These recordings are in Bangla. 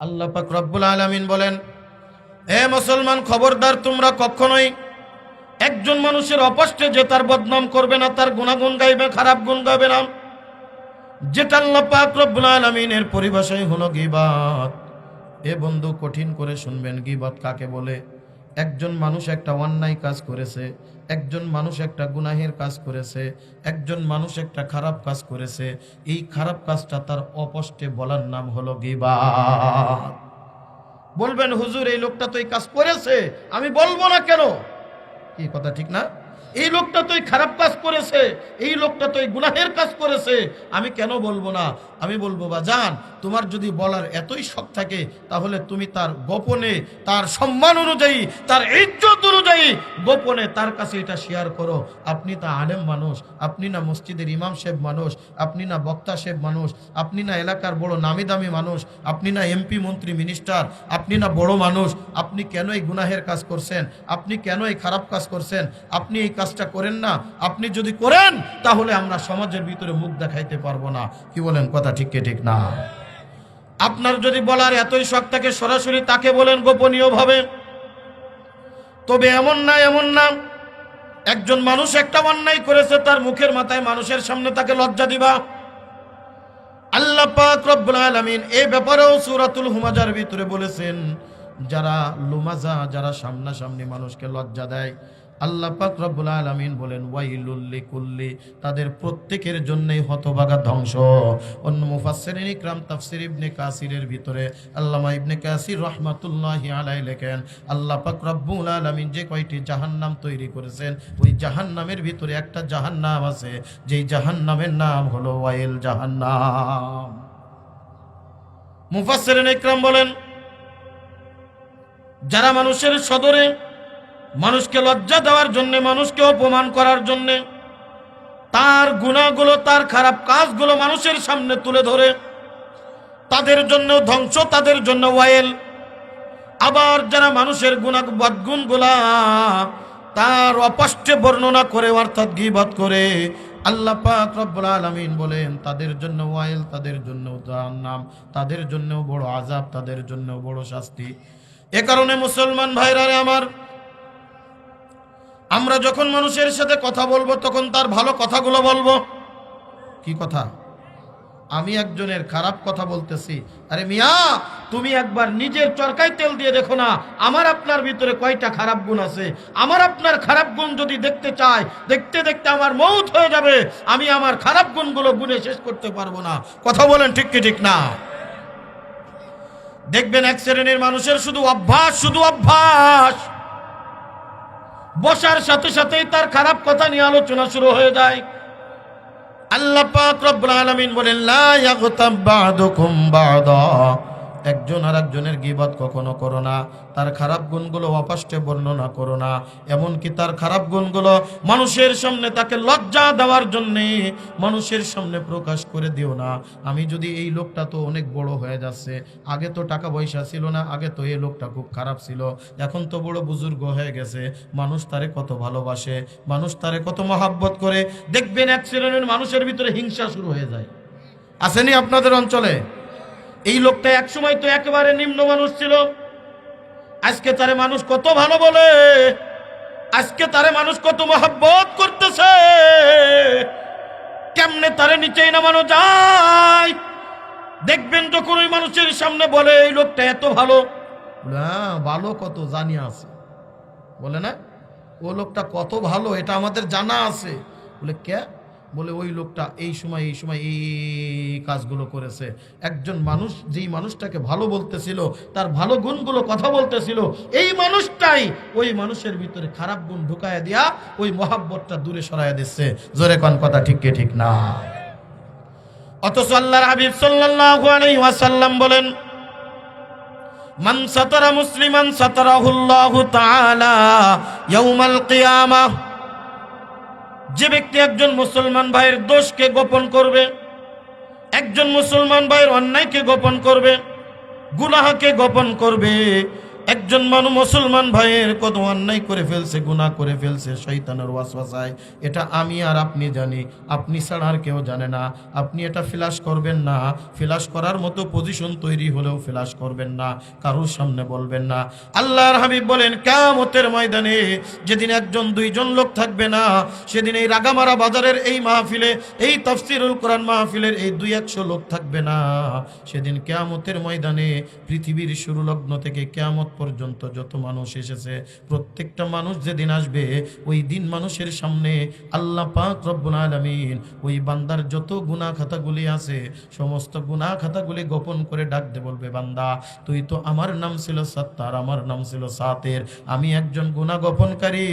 আল্লাহ পাক রব্বুল আলামিন বলেন, হে মুসলমান, খবরদার তোমরা কখনোই একজন মানুষের অপষ্টে যে তার বদনাম করবে না, তার গুনাহগুন গাইবে, খারাপ গুণ গাইবে না, যেটা আল্লাহ পাক রব্বুল আলামিনের পরিভাষাই হলো গীবত। এ বন্ধু, কঠিন করে শুনবেন, গীবত কাকে বলে। একজন মানুষ একটা অন্যায় কাজ করেছে, একজন মানুষ একটা গুনাহের কাজ করেছে, একজন মানুষ একটা খারাপ কাজ করেছে, এই খারাপ কাজটা তার অপষ্টে বলার নাম হলো গীবত। বলবেন, হুজুর এই লোকটা তো এই কাজ করেছে, আমি বলবো না কেন? কি কথা ঠিক না? এই লোকটা তো এই খারাপ কাজ করেছে, এই লোকটা তো এই গুনাহের কাজ করেছে, আমি কেন বলবো না? আমি বলবো, বাজান, তোমার যদি বলার এতই শখ থাকে, তাহলে তুমি তার গোপনে, তার সম্মান অনুযায়ী, তার ইজ্জত অনুযায়ী গোপনে তার কাছে এটা শেয়ার করো। আপনি তা আলেম মানুষ, আপনি না মসজিদের ইমাম সাহেব মানুষ, আপনি না বক্তা সাহেব মানুষ, আপনি না এলাকার বড় নামি দামি মানুষ, আপনি না এমপি মন্ত্রী মিনিস্টার, আপনি না বড় মানুষ, আপনি কেন এই গুনাহের কাজ করছেন? আপনি কেন এই খারাপ কাজ করছেন? আপনি এই কাজটা করেন না। আপনি যদি করেন, তাহলে আমরা সমাজের ভিতরে মুখ দেখাইতে পারবো না। কি বলেন? কথা ঠিক কি ঠিক না? আপনার যদি বলার এতই শখ থাকে, সরাসরি তাকে বলেন গোপনীয় ভাবে। তবে এমন না একজন মানুষ একটা অন্যায় করেছে, তার মুখের মাথায় মানুষের সামনে তাকে লজ্জা দিবা। আল্লাহ পাক রব্বুল আলামিন এই ব্যাপারেও সূরাতুল হুমাজার ভিতরে বলেছেন, যারা লুমাজা, যারা সামনাসামনি মানুষকে লজ্জা দেয়, আল্লাহ পাক রব্বুল আলামিন বলেন, ওয়াইলুল লিকুল্লি, তাদের প্রত্যেকের জন্যই হতভাগা, ধ্বংস। অন্য মুফাসসিরিন ইকরাম তাফসীর ইবনে কাসিরের ভিতরে আল্লামা ইবনে কাসির রাহমাতুল্লাহি আলাইহি লেখেন, আল্লাহ পাক রব্বুল আলামিন যে কয়টি জাহান্নাম তৈরি করেছেন, ওই জাহান্নামের ভিতরে একটা জাহান্নাম আছে, যেই জাহান্নামের নাম হলো ওয়াইল জাহান্নাম। মুফাসসিরিন ইকরাম বলেন, যারা মানুষের সদরে, মানুষকে লজ্জা দেওয়ার জন্য, মানুষকে অপমান করার জন্য তার গুনাহগুলো, তার খারাপ কাজগুলো মানুষের সামনে তুলে ধরে, তাদের জন্য ধ্বংস, তাদের জন্য ওয়াইল। আবার যারা মানুষের গুনাহ বদগুণগুলা তার অপষ্টে বর্ণনা করে, অর্থাৎ গীবত করে, আল্লাহ পাক রব্বুল আলামিন বলেন, তাদের জন্য ওয়াইল, তাদের জন্য জাহান্নাম, তাদের জন্য বড় আযাব, তাদের জন্য বড় শাস্তি। এ কারণে মুসলমান ভাইরা আমার, আমরা যখন মানুষের সাথে কথা বলবো, তখন তার ভালো কথাগুলো বলবো। কি কথা? আমি একজনের খারাপ কথা বলতেছি, আরে মিয়া, তুমি একবার নিজের চরকায় তেল দিয়ে দেখো না, আমার আপনার ভিতরে কয়টা খারাপ গুণ আছে। আমার আপনার খারাপ গুণ যদি দেখতে চাই, দেখতে দেখতে আমার মৌত হয়ে যাবে, আমি আমার খারাপ গুণগুলো গুণে শেষ করতে পারবো না। কথা বলেন ঠিক কি ঠিক না? দেখবেন এক শ্রেণীর মানুষের শুধু অভ্যাস, বসার সাথে সাথেই তার খারাপ কথা নিয়ে আলোচনা শুরু হয়ে যায়। আল্লাহ পাক রব্বুল আলামিন বলেন, লা ইয়াগতাব বা'দুকুম বা'দা, একজন আর একজনের গীবত কখনো করো না, তার খারাপ গুণগুলো অপষ্টে বর্ণনা করো না, এমনকি তার খারাপ গুণগুলো মানুষের সামনে তাকে লজ্জা দেওয়ার জন্যে মানুষের সামনে প্রকাশ করে দিও না। আমি যদি এই লোকটা তো অনেক বড় হয়ে যাচ্ছে, আগে তো টাকা পয়সা ছিল না, আগে তো এই লোকটা খুব খারাপ ছিল, এখন তো বড় বুজুর্গ হয়ে গেছে, মানুষ তারে কত ভালোবাসে, মানুষ তারে কত মহাব্বত করে। দেখবেন এক শ্রেণীর মানুষের ভিতরে হিংসা শুরু হয়ে যায়। আসেনি আপনাদের অঞ্চলে? এই লোকটা একসময় তো একেবারে নিম্ন মানুষ ছিল, আজকে তারে মানুষ কত ভালো বলে, আজকে তারে মানুষ কত মহব্বত করতেছে, কেমনে তারে নিচেই নামানো যায়। দেখবেন যখন ওই মানুষের সামনে বলে, এই লোকটা এত ভালো, ভালো কত জানি আছে, বলে না ও লোকটা কত ভালো, এটা আমাদের জানা আছে। বলে কে? বলে ওই লোকটা এই সময় এই কাজগুলো করেছে। একজন মানুষ যেই মানুষটাকে ভালো বলতেছিল, তার ভালো গুণগুলো কথা বলতেছিল, এই মানুষটাই ওই মানুষের ভিতরে খারাপ গুণ ঢুকায় দিয়া ওই মহাব্বতটা দূরে সরাইয়া দিচ্ছে। জোরে কোন কথা ঠিক কি ঠিক না? অথচ আল্লাহর হাবিব সাল্লাল্লাহু আলাইহি ওয়াসাল্লাম বলেন, মান সাতারা মুসলিমান সাতারাহুল্লাহু তাআলা ইয়াউমাল কিয়ামাহ, যে ব্যক্তি একজন মুসলমান ভাইয়ের দোষকে গোপন করবে, একজন মুসলমান ভাইয়ের অন্যায়কে গোপন করবে, গুনাহকে গোপন করবে, একজন মানুষ মুসলমান ভাইয়ের কত অন্যায় করে ফেলছে, গুনাহ করে ফেলছে শয়তানের ওয়াসওয়াসায়। এটা আমি আর আপনি জানি, আপনি ছাড়া আর কেউ জানে না। আপনি এটা ফ্ল্যাশ করবেন না, ফ্ল্যাশ করার মতো পজিশন তৈরি হলেও ফ্ল্যাশ করবেন না, কারোর সামনে বলবেন না। আল্লাহর হাবিব বলেন কিয়ামতের ময়দানে যেদিন একজন দুইজন লোক থাকবে না, সেদিন এই রাগামারা বাজারের এই মাহফিলে, এই তাফসীরুল কোরআন মাহফিলের এই 200 লোক থাকবে না। সেদিন কিয়ামতের ময়দানে পৃথিবীর শুরু লগ্ন থেকে কিয়ামত পর্যন্ত যত মানুষ এসেছে, প্রত্যেকটা মানুষ যেদিন আসবে, ওই দিন মানুষের সামনে আল্লাহ পাক রব্বুল আলামিন ওই বান্দার যত গুনাহ খাতাগুলি আছে, সমস্ত গুনাহ খাতাগুলি গোপন করে ডাকতে বলবে, বান্দা তুই তো আমার নাম ছিল সত্তার, আমার নাম ছিল সাতের, আমি একজন গুনাহ গোপনকারী,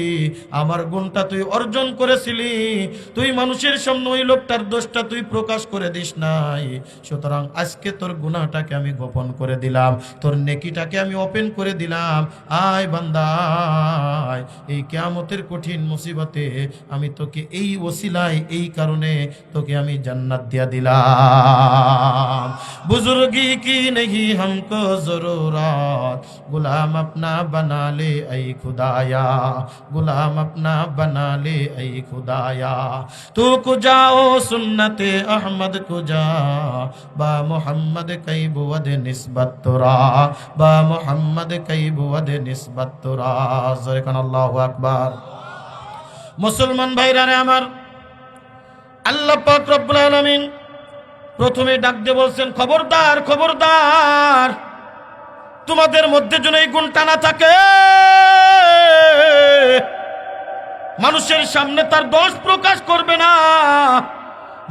আমার গুণটা তুই অর্জন করেছিলি, তুই মানুষের সামনে ওই লোকটার দোষটা তুই প্রকাশ করে দিস নাই, সুতরাং আজকে তোর গুনাহটাকে আমি গোপন করে দিলাম, তোর নেকিটাকে আমি ওপেন করে দিলাম। আয় বান্দা আয়, এই কিয়ামতের কঠিন মুসিবতে আমি তোকে এই ওসিলায়, এই কারণে তোকে আমি জান্নাত দিয়া দিলাম। বুজুর্গি কি नहीं हमको जरूरत, गुलाम अपना बना ले ऐ खुदाया, गुलाम अपना बना ले ऐ खुदाया, तू कुजाओ सुन्नते अहमद कुजा, बा मोहम्मद कई बुवद निस्बत तुरा, बा मोहम्मद कई बुवद निस्बत तुरा। ज़रकन अल्लाहु আকবার। মুসলমান ভাইরা রে আমার, আল্লাহ পাক রব্বুল আলামিন প্রথমে ডাক দিয়ে বলছেন, খবরদার খবরদার, তোমাদের মধ্যে যেন এই গুণটা না থাকে, মানুষের সামনে তার দোষ প্রকাশ করবে না,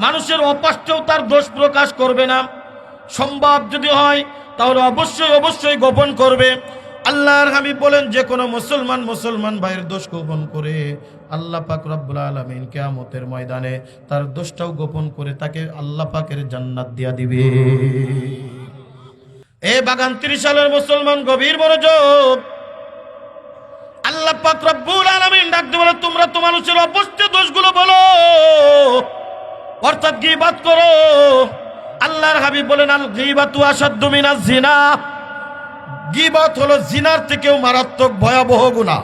মানুষের অপাষ্টেও তার দোষ প্রকাশ করবে না, সম্ভব যদি হয় তাহলে অবশ্যই অবশ্যই গোপন করবে। আল্লাহর হাবিব বলেন, যে কোনো মুসলমান ভাইয়ের দোষ গোপন করে আল্লাহ পাক রব্বুল আলামিন কিয়ামতের ময়দানে তার দোষটাও গোপন করে তাকে আল্লাহ পাকের জান্নাত দিয়া দিবে। এ বাগান 30 সালের মুসলমান, গভীর মনোযোগ। আল্লাহ পাক রব্বুল আলামিন ডাক দিয়ে বলে, তোমরা তো মানুষের অপস্থ দোষগুলো বলো, অর্থাৎ গীবাত করো। আল্লাহর হাবিব বলেন, আল গীবাতু আশাদ্দু মিনাজ জিনা, গীবাত হলো জিনার থেকেও মারাত্মক ভয়াবহ গুনাহ।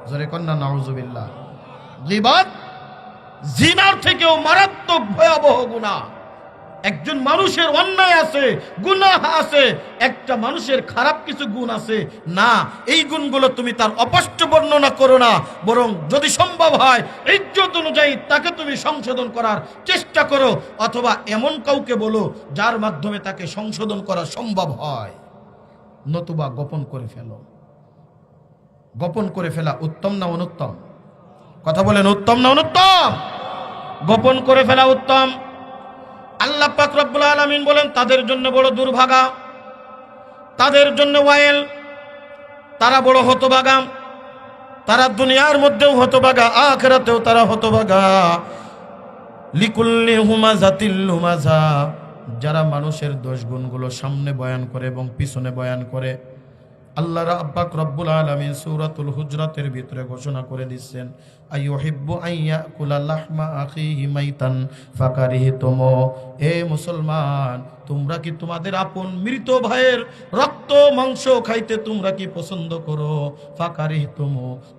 জোরে কন্না নাউজুবিল্লাহ। গীবাত জিনার থেকেও মারাত্মক ভয়াবহ গুনাহ। একজন মানুষের অন্যায় আছে, গুনাহ আছে, একটা মানুষের খারাপ কিছু গুণ আছে না, এই গুণগুলো তুমি তার অপষ্ট বর্ণনা করো না, বরং যদি সম্ভব হয় ইজ্জত অনুযায়ী তাকে তুমি সংশোধন করার চেষ্টা করো, অথবা এমন কাউকে বলো যার মাধ্যমে তাকে সংশোধন করা সম্ভব হয়, নতুবা গোপন করে ফেলো। গোপন করে ফেলা উত্তম না অনুত্তম? কথা বলেন, উত্তম না অনুত্তম? গোপন করে ফেলা উত্তম। আল্লাহ পাক রব্বুল আলামিন বলেন, তাদের জন্য বড় দুর্ভাগা, তাদের জন্য ওয়াইল, তারা বড় হতভাগা, তারা দুনিয়ার মধ্যেও হতভাগা, আখিরাতেও তারা হতভাগা। লিকুল্লি হুমাজাতিল লুমাজা, যারা মানুষের দোষ গুণগুলো সামনে বয়ান করে এবং পিছনে বয়ান করে। আল্লাহ পাক রব্বুল আলামিন সূরাতুল হুজরাতের ভিতরে ঘোষণা করে দিচ্ছেন, আইয়ুহিব্বু আইয়াকুলা লাহমা আখিহি মাইতান ফাকারিহতুম। হে মুসলমান, তোমরা কি তোমাদের আপন মৃত ভাইয়ের রক্ত মাংস খাইতে তোমরা কি পছন্দ করো? ফাকারিহতুম,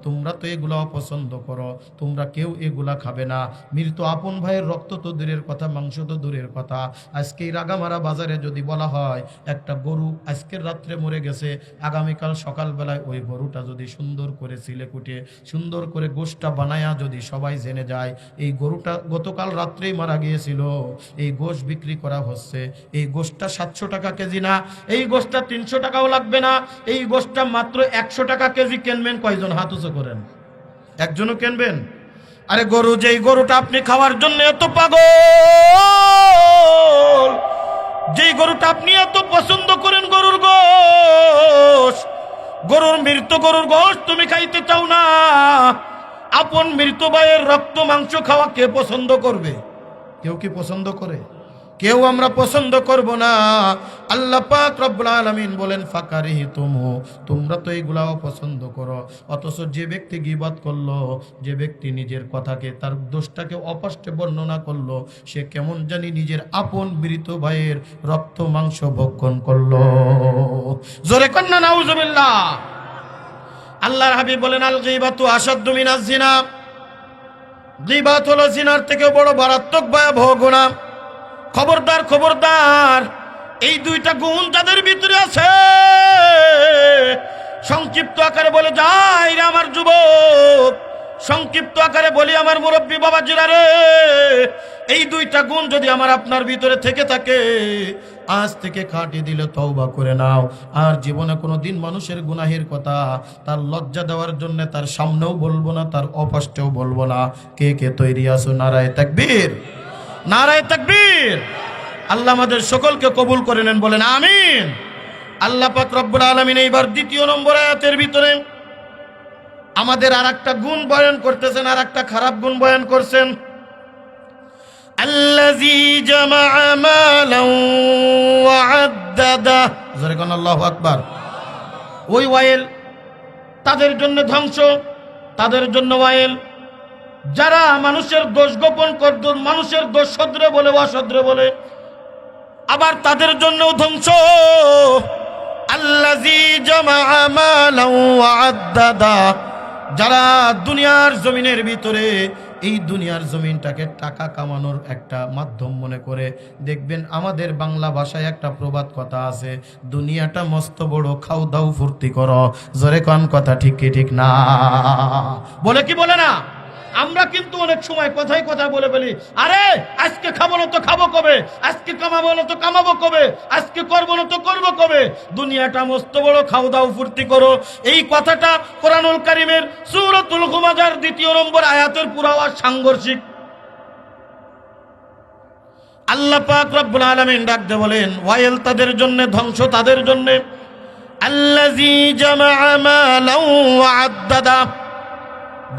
তোমরা তো এগুলা অপছন্দ করো, তোমরা কেউ এগুলা খাবে না। মৃত আপন ভাইয়ের রক্ত তো দূরের কথা, মাংস তো দূরের কথা। আজকে এই রাগামারা বাজারে যদি বলা হয় একটা গরু আজকের রাত্রে মরে গেছে, আগামীকাল সকালবেলায় ওই গরুটা যদি সুন্দর করে সিলে কুটে সুন্দর করে গোশটা বানায়া যদি সবাই জেনে যায় এই গরুটা গতকাল রাত্রেই মারা গিয়েছিল, এই গোশ বিক্রি করা হচ্ছে, এই গোশটা 700 টাকা কেজি না, এই গোশটা 300 টাকাও লাগবে না, এই গোশটা মাত্র 100 টাকা কেজি। কিনবেন কয়জন? হাত উঁচু করেন। একজনও কিনবেন? আরে গরু, যেই গরুটা আপনি খাওয়ার জন্য এত পাগল, যেই গরুটা আপনি এত পছন্দ করেন, গরুর গোশ, গরুর মৃত গরুর গোশ তুমি খাইতে চাও না, আপন মৃত ভাইয়ের রক্ত মাংস খাওয়া কে পছন্দ করবে? কেউ কি পছন্দ করে? কেউ আমরা পছন্দ করব না। আল্লাহ পাক রব্বুল আলামিন বলেন, ফাকারিহতুম, তোমরা তো এগুলাও পছন্দ করো। অথচ যে ব্যক্তি গীবত করলো, যে ব্যক্তি নিজের কথাকে তার দোষটাকে অপষ্টে বর্ণনা করলো, সে কেমন জানি নিজের আপন মৃত ভাইয়ের রক্ত মাংস ভক্ষণ করলো। জোরে কন্না নাউজুবিল্লাহ। আল্লাহর হাবিব বলেন, আল গীবাতু আশাদ্দু মিনাজ জিনা, গীবাত হলো জিনার থেকে বড় মারাত্মক ভয়াবহ গুনাহ। খবরদার খবরদার, এই দুইটা গুণ যাদের ভিতরে আছে, সংক্ষিপ্ত আকারে বলে যাই রে আমার যুবক, সংক্ষিপ্ত আকারে বলি আমার মুরব্বী বাবাজিরা রে, এই দুইটা গুণ যদি আমার আপনার ভিতরে থেকে থাকে, আজ থেকে খাটি দিলে তওবা করে নাও। আর জীবনে কোনো দিন মানুষের গুনাহের কথা তার লজ্জা দেওয়ার জন্য তার সামনেও বলবো না, তার অপাষ্টেও বলবো না। কে কে তৈরি আছো? নারায়ে তাকবীর, নারায়ে তাকবীর। আল্লাহ আমাদের সকলকে কবুল করে নেন, বলেন আমিন। আল্লাহ পাক রব্বুল আলামিন এইবার দ্বিতীয় নম্বর আয়াতের ভিতরে আমাদের আর একটা গুণ বয়ান করতেছেন, আর একটা খারাপ গুণ বয়ান করছেন। আল্লাযী জামা মালান ওয়া আদ্দাদা, জোরে কোন আল্লাহু আকবার। ওই ওয়াইল তাদের জন্য ধ্বংস, তাদের জন্য ওয়াইল যারা মানুষের দোষ গোপন করত, মানুষের দোষ সদ্রে বলে অসদ্রে বলে, আবার তাদের জন্যও ধ্বংস। আল্লাযী জামা মালান ওয়া আদ্দাদা, যারা দুনিয়ার জমিনের ভিতরে এই দুনিয়ার জমিনটাকে টাকা কামানোর একটা মাধ্যম মনে করে। দেখবেন আমাদের বাংলা ভাষায় একটা প্রবাদ কথা আছে, দুনিয়াটা মস্ত বড়, খাও দাও ফুর্তি করো। জোরে কোন কথা ঠিক কি ঠিক না? বলে কি বলে না? আমরা কিন্তু অনেক সময় কথাই কথা বলে ফেলি, আরে আজকে খাবো না তো খাবো কবে, আজকে কামাবো না তো কামাবো কবে, আজকে করবো না তো করবো কবে, দুনিয়াটা মস্ত বড়, খাও দাও ফুর্তি করো। এই কথাটা কোরআনুল কারীমের সূরাতুল হুমাযার 2 নম্বর আয়াতের পুরো সাংঘর্ষিক। আল্লাহ পাক রব্বুল আলামিন ডাকতে বলেন, ওয়াইল তাদের জন্য, ধ্বংস তাদের জন্য। আল্লাযী জামা মালান ওয়া আদ্দাদা,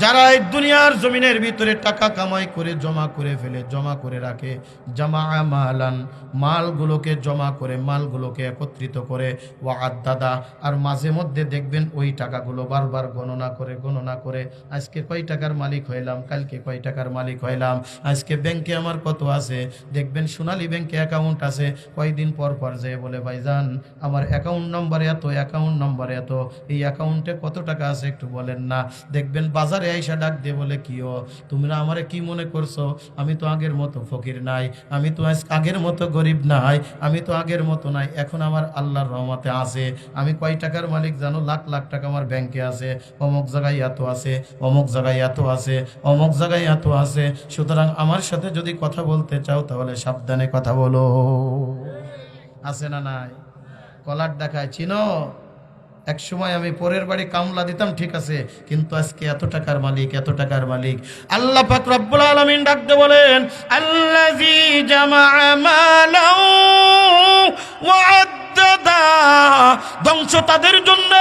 যারা এই দুনিয়ার জমিনের ভিতরে টাকা কামাই করে জমা করে ফেলে, জমা করে রাখে। জামা মালান, মালগুলোকে জমা করে, মালগুলোকে একত্রিত করে। ওয়া আদ্দাদা, আর মাঝে মধ্যে দেখবেন ওই টাকাগুলো বারবার গণনা করে গণনা করে, আজকে কয় টাকার মালিক হইলাম, কালকে কয় টাকার মালিক হইলাম, আজকে ব্যাংকে আমার কত আছে। দেখবেন সোনালী ব্যাংকে অ্যাকাউন্ট আছে, কয়দিন পর পর যেয়ে বলে, ভাইজান আমার অ্যাকাউন্ট নম্বরে এত, অ্যাকাউন্ট নম্বরে এত, এই অ্যাকাউন্টে কত টাকা আছে একটু বলেন না। দেখবেন বাজারে আইসা ডাক দিয়ে বলে, কিও তোমরা আমারে কি মনে করছো, আমি তো আগের মতো ফকির নাই, আমি তো আগের মতো গরিব নাই, আমি তো আগের মতো নাই, এখন আমার আল্লাহর রহমতে আছে। আমি কয় টাকার মালিক জানো? লাখ লাখ টাকা আমার ব্যাংকে আছে, অমুক জায়গায় এত আছে, অমুক জায়গায় এত আছে, অমুক জায়গায় এত আছে। সুতরাং আমার সাথে যদি কথা বলতে চাও তাহলে সাবধানে কথা বলো। আছে না নাই? কলার দেখায়, চিনো? এক সময় আমি পরের বাড়ি কামলা দিতাম, ঠিক আছে, কিন্তু আজকে এত টাকার মালিক, এত টাকার মালিক। আল্লাহ পাক রব্বুল আলামিন ডাকতে বলেন, আল্লাযী জামা মালান ওয়া আদ্দাদা, ধ্বংস তাদের জন্য,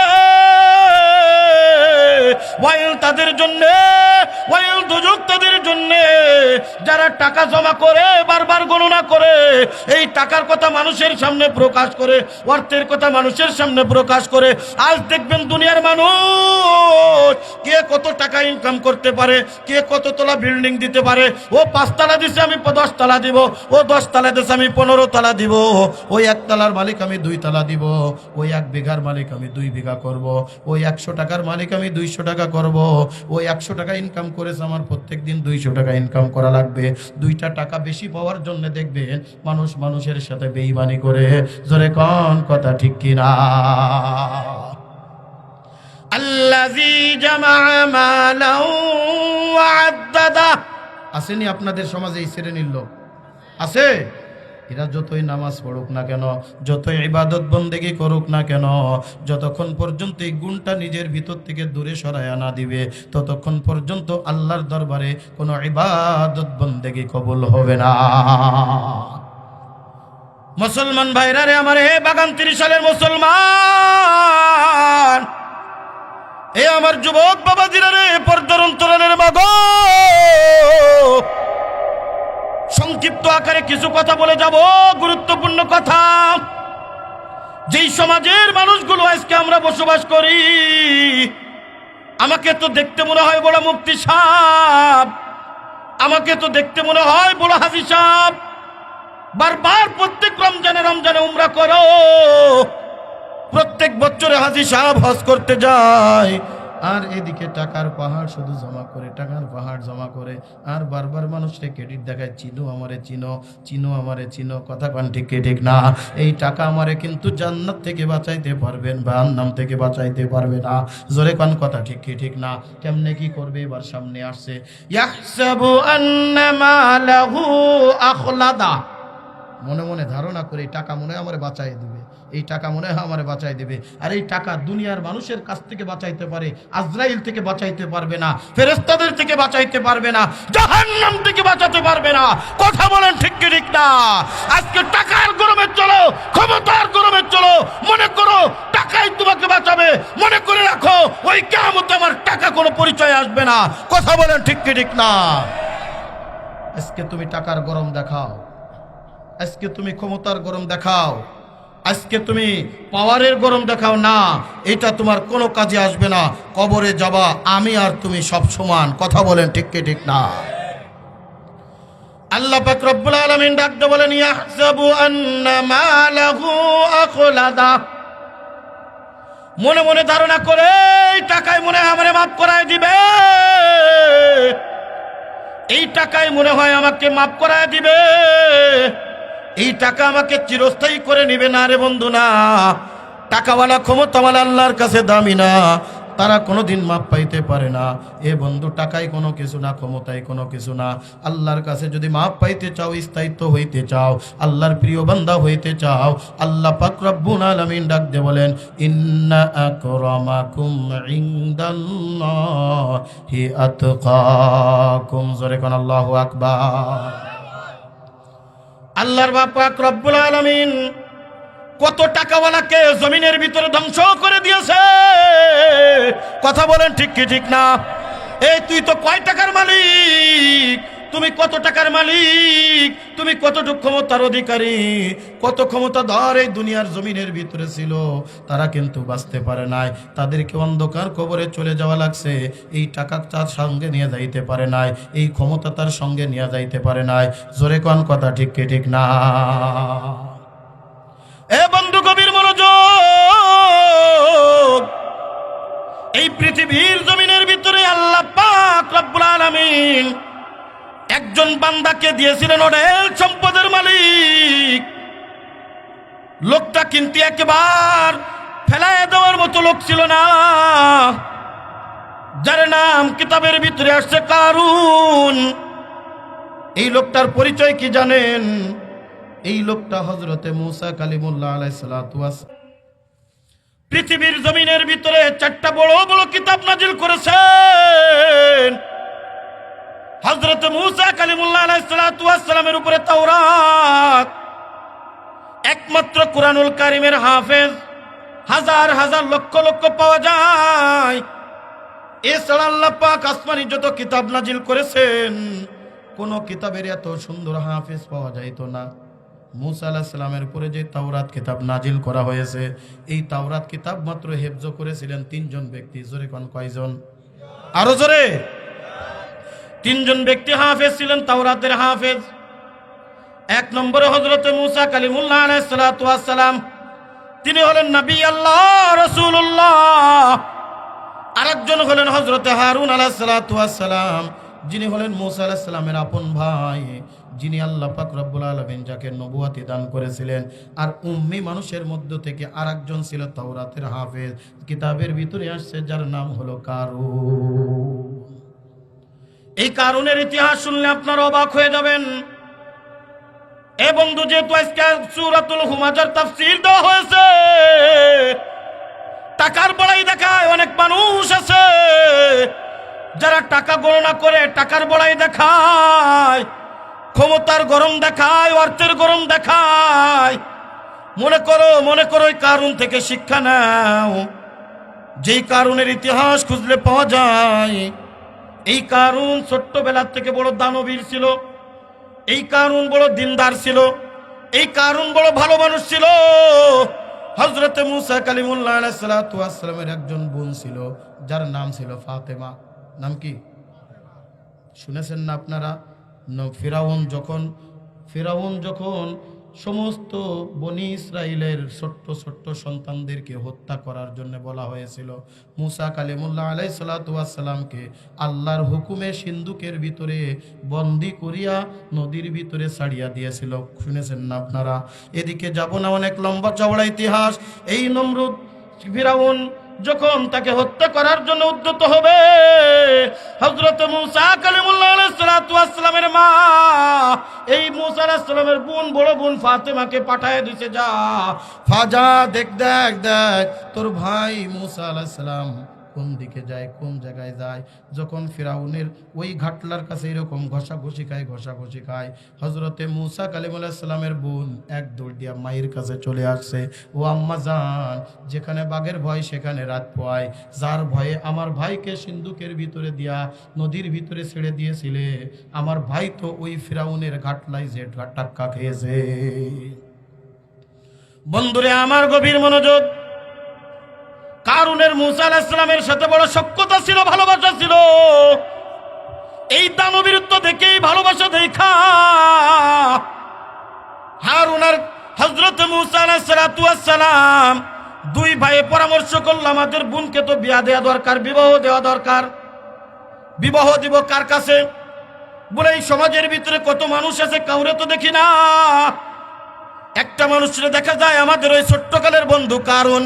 ওয়াইল তাদের জন্য, ওয়াইল দুজক তাদের জন্য, যারা টাকা জমা করে বারবার গণনা করে, এই টাকার কথা মানুষের সামনে প্রকাশ করে, অর্থের কথা মানুষের সামনে প্রকাশ করে। আজ দেখবেন দুনিয়ার মানুষ কে কত টাকা ইনকাম করতে পারে, কে কত তলা বিল্ডিং দিতে পারে। ও 5 তলা দিছে, আমি 10 তলা দিব, ও 10 তলা দিছে, আমি 15 তলা দিব, ওই 1 তলার মালিক আমি 2 তলা দিব, ওই 1 বিঘার মালিক আমি 2 বিঘা করব, ওই 100 টাকার মালিক আমি 200 টাকা করব, ওই 100 টাকা ইনকাম করেছে, আমার প্রত্যেক দিন 200 টাকা ইনকাম করা লাগবে। 2টা টাকা বেশি পাওয়ার জন্য দেখবেন মানুষ মানুষের সাথে বেঈমানি করে। জোরে কোন কথা ঠিক কিনা? আল্লাযী জামা মালান ওয়া আদ্দাদা, আসেনি আপনাদের সমাজে এই শ্রেণীর লোক? আছে? এরা যতই নামাজ পড়ুক না কেন, যতই ইবাদত বন্দেগি করুক না কেন, যতক্ষণ পর্যন্ত এই গুণটা নিজের ভিতর থেকে দূরে সরায়া না দিবে, ততক্ষণ পর্যন্ত আল্লাহর দরবারে কোনো ইবাদত বন্দেগি কবুল হবে না। মুসলমান ভাইরা রে আমার, হে বাগান 30 সালের মুসলমান, এ আমার যুবক বাবাজিরা রে, পর্দার অন্তরালের মাগো, সংক্ষিপ্ত আকারে কিছু কথা বলে যাব, গুরুত্বপূর্ণ কথা। যেই সমাজের মানুষগুলো আজকে আমরা বসবাস করি, আমাকে তো দেখতে মনে হয় বড় মুফতি সাহেব, আমাকে তো দেখতে মনে হয় বড় হাজী সাহেব, বারবার প্রত্যেক রমজানে রমজানে উমরা করো, প্রত্যেক বছরে হাজী সাহেব হজ করতে যায়, আর এদিকে টাকার পাহাড় শুধু জমা করে, টাকার পাহাড় জমা করে, আর বারবার মানুষকে ক্রেডিট দেখায়, চিনো আমারে চিনো, চিনো আমারে চিনো। কথা কান ঠিক কি ঠিক না? এই টাকা আমারে কিন্তু জান্নাত থেকে বাঁচাইতে পারবেন, জাহান্নাম থেকে বাঁচাইতে পারবে না। জোরে কান কথা ঠিক কি ঠিক না? কেমনে কি করবে? এবার সামনে আসছে, ইয়াহসাবু আন্না মালাহু আখলাদা, মনে মনে ধারণা করে এই টাকা মনে হয় আমারে বাঁচাই দিবে, এই টাকা মনে হয় আমারে বাঁচাই দিবে। আর এই টাকা দুনিয়ার মানুষের কাছ থেকে বাঁচাইতে পারে, আজরাইল থেকে বাঁচাইতে পারবে না, ফেরেশতাদের থেকে বাঁচাইতে পারবে না, জাহান্নাম থেকে বাঁচাতে পারবে না। কথা বলেন ঠিক কি ঠিক না? আজকে টাকার গরমে চলো, ক্ষমতার গরমে চলো, মনে করো টাকাই তোমাকে বাঁচাবে, মনে করে রাখো ওই কিয়ামতে আমার টাকা কোনো পরিচয় আসবে না। কথা বলেন ঠিক কি ঠিক না? আজকে তুমি টাকার গরম দেখাও, আজকে তুমি ক্ষমতার গরম দেখাও, আজকে তুমি পাওয়ারের গরম দেখাও না, এটা তোমার কোনো কাজে আসবে না। কবরে যাবা আমি আর তুমি সব সমান। কথা বলেন ঠিক কি ঠিক না? আল্লাহ পাক রব্বুল আলামিন ডাকতে বলেন, ইয়াহসাবু আন্না মালাহু আখলাদা, মনে মনে ধারণা করে এই টাকায় মনে হয় আমারে মাফ করায় দিবে, এই টাকায় মনে হয় আমাকে মাফ করায় দিবে, এই টাকা আমাকে চিরস্থায়ী করে নিবে। না রে বন্ধু, না। টাকাওয়ালা ক্ষমতাওয়ালা আল্লাহর কাছে দামি না, তারা কোনোদিন মাপ পাইতে পারে না। এ বন্ধু, টাকায় কোনো কিছু না, ক্ষমতায় কোনো কিছু না। আল্লাহর কাছে যদি মাপ পাইতে চাও, স্থায়িত্ব হইতে চাও, আল্লাহর প্রিয় বান্দা হইতে চাও, আল্লাহ পাক রব্বুল আলামিন ডাক দিয়ে বলেন, ইন্না আকরামাকুম ইনদাল্লাহি আতকাকুম। জোরে কোন আল্লাহু আকবার। আল্লাহর পাক রব্বুল আলামিন কত টাকাওয়ালাকে জমিনের ভিতরে ধ্বংস করে দিয়েছে। কথা বলেন ঠিক কি ঠিক না? এই তুই তো কয় টাকার মালিক, তুমি কত টাকার মালিক, তুমি কতটুকু ক্ষমতার অধিকারী, কত ক্ষমতাধর এই দুনিয়ার জমিনের ভিতরে ছিল, তারা কিন্তু বাঁচতে পারে নাই, তাদেরকে অন্ধকার কবরে চলে যাওয়া লাগছে। এই টাকা তার সঙ্গে নিয়ে যাইতে পারে নাই, এই ক্ষমতা তার সঙ্গে নিয়ে যাইতে পারে নাই। জোরে কোন কথা ঠিক কি ঠিক না? এ বন্ধু, গভীর মনোযোগ। এই পৃথিবীর জমিনের ভিতরে আল্লাহ পাক রব্বুল আলামিন একজন বান্দাকে দিয়েছিলেন অঢেল সম্পদের মালিক। লোকটা কিন্তু একবার ফেলায় দেওয়ার মতো লোক ছিল না, যার নাম কিতাবের ভিতরে আসছে কারুন। এই লোকটার পরিচয় কি জানেন? এই লোকটা হযরতে মূসা কালিমুল্লাহ আলাইহিস সালাতু ওয়াস পৃথিবীর জমিনের ভিতরে 4টা বড় বড় কিতাব নাজিল করেছেন। হযরতে মূসা কালিমুল্লাহ আলাইহিস সালাতু ওয়াস সালামের উপরে তাওরাত, একমাত্র কুরআনুল কারীমের হাফেজ হাজার হাজার লক্ষ লক্ষ পাওয়া যায়। এছাড়া আল্লাহ পাক আসমানি যত কিতাব নাজিল করেছেন, কোন কিতাবের এত সুন্দর হাফেজ পাওয়া যাইতো না। মূসা আলাইহিস সালামের উপরে যে তাওরাত কিতাব নাজিল করা হয়েছে, এই তাওরাত কিতাব মাত্র হেফজ করেছিলেন 3 জন ব্যক্তি। জোরে কোন কয়জন? আরো জোরে। 3 জন ব্যক্তি হাফেজ ছিলেন, তাওরাতের হাফেজ। 1 নম্বরে হযরতে মূসা কালিমুল্লাহ আলাইহিস সালাতু ওয়াস সালাম, তিনি হলেন নবী আল্লাহ রাসূলুল্লাহ। আরেকজন হলেন হযরতে হারুন আলাইহিস সালাতু ওয়াস সালাম, যিনি হলেন মূসা আলাইহিস সালামের আপন ভাই, যিনি আল্লাহ পাক রব্বুল আলামিন যাকে নবুয়তি দান করেছিলেন। আর উম্মি মানুষের মধ্য থেকে আরেকজন ছিল তাওরাতের হাফেজ। কিতাবের ভিতরে আসছে যার নাম হলো কারুন। এই কারুনের ইতিহাস শুনলে আপনারা অবাক হয়ে যাবেন। এ বন্ধু, যেহেতু আজকে সূরাতুল হুমাজার তাফসীর দেওয়া হয়েছে, টাকার বড়াই দেখায় অনেক মানুষ আছে যারা টাকা গণনা করে টাকার বড়াই দেখায়, ক্ষমতার গরম দেখায়, অর্থের গরম দেখায়। মনে করো এই কারুন থেকে শিক্ষা নাও। যেই কারুনের ইতিহাস খুঁজলে পাওয়া যায়, এই কারুন ছোট্টবেলার থেকে বড় দানবীর ছিল, এই কারুন বড় দিনদার ছিল, এই কারুন বড় ভালো মানুষ ছিল। হযরতে মূসা কালিমুল্লাহ আলাইহিস সালাতু ওয়াস সালামের একজন বোন ছিল, যার নাম ছিল ফাতেমা। নাম কি শুনেছেন না আপনারা? ফিরাউন যখন সমস্ত বনি ইসরাইলের ছোট্ট ছোট্ট সন্তানদেরকে হত্যা করার জন্য বলা হয়েছিল। মুসা কালিমুল্লাহ আলাইহিস সালাতু ওয়াস সালামকে আল্লাহর হুকুমে সিন্ধুকের ভিতরে বন্দি করিয়া নদীর ভিতরে ছাড়িয়া দিয়েছিল। শুনেছেন না আপনারা? এদিকে যাব না, অনেক লম্বা চওড়া ইতিহাস। এই নমরুদ ফিরাউন যখন তাকে হত্যা করার জন্য উদ্যত হবে, হযরত মুসা কালিমুল্লাহ আলাইহিস সালাতু ওয়াস সালামের মা এই মুসা আলাইহিস সালামের বোন, বড় বোন ফাতেমাকে পাঠায় দিয়েছে, যা ফাজা দেখ দেখ দেখ তোর ভাই মুসা আলাইহিস সালাম কোন দিকে যায়, কোন জায়গায় যায়। যখন ফিরাউনের ওই ঘাটলার কাছে এরকম ঘষাঘষি খায়, হজরতে মুসা কালিমুল্লাহ সালামের বোন এক দৌড় দিয়া মায়ের কাছে চলে আসছে। ও আম্মা জান, যেখানে বাঘের ভয় সেখানে রাত পোয়ায়, যার ভয়ে আমার ভাইকে সিন্ধুকের ভিতরে দিয়া নদীর ভিতরে ছেড়ে দিয়েছিলে, আমার ভাই তো ওই ফিরাউনের ঘাটলায় যে টাক্কা খেয়েছে। বন্ধুরে আমার, গভীর মনোযোগ। কারুনের মুসা আলাইহিস সালামের সাথে বড় সখ্যতা ছিল, ভালোবাসা ছিল। এই দানবীরত্ব দেখেই, ভালোবাসা দেখা হারুন আর হযরত মুসা আলাইহিস সালাতু ওয়াস সালাম দুই ভাইয়ে পরামর্শ করল, আমাদের বোনকে তো বিয়া দেওয়া দরকার, বিবাহ দেওয়া দরকার। বিবাহ দিব কার কাছে? বলে এই সমাজের ভিতরে কত মানুষ আছে, কাউরে তো দেখি না। একটা মানুষের দেখা যায়, আমাদের ওই ছোট্টকালের বন্ধু কারুন।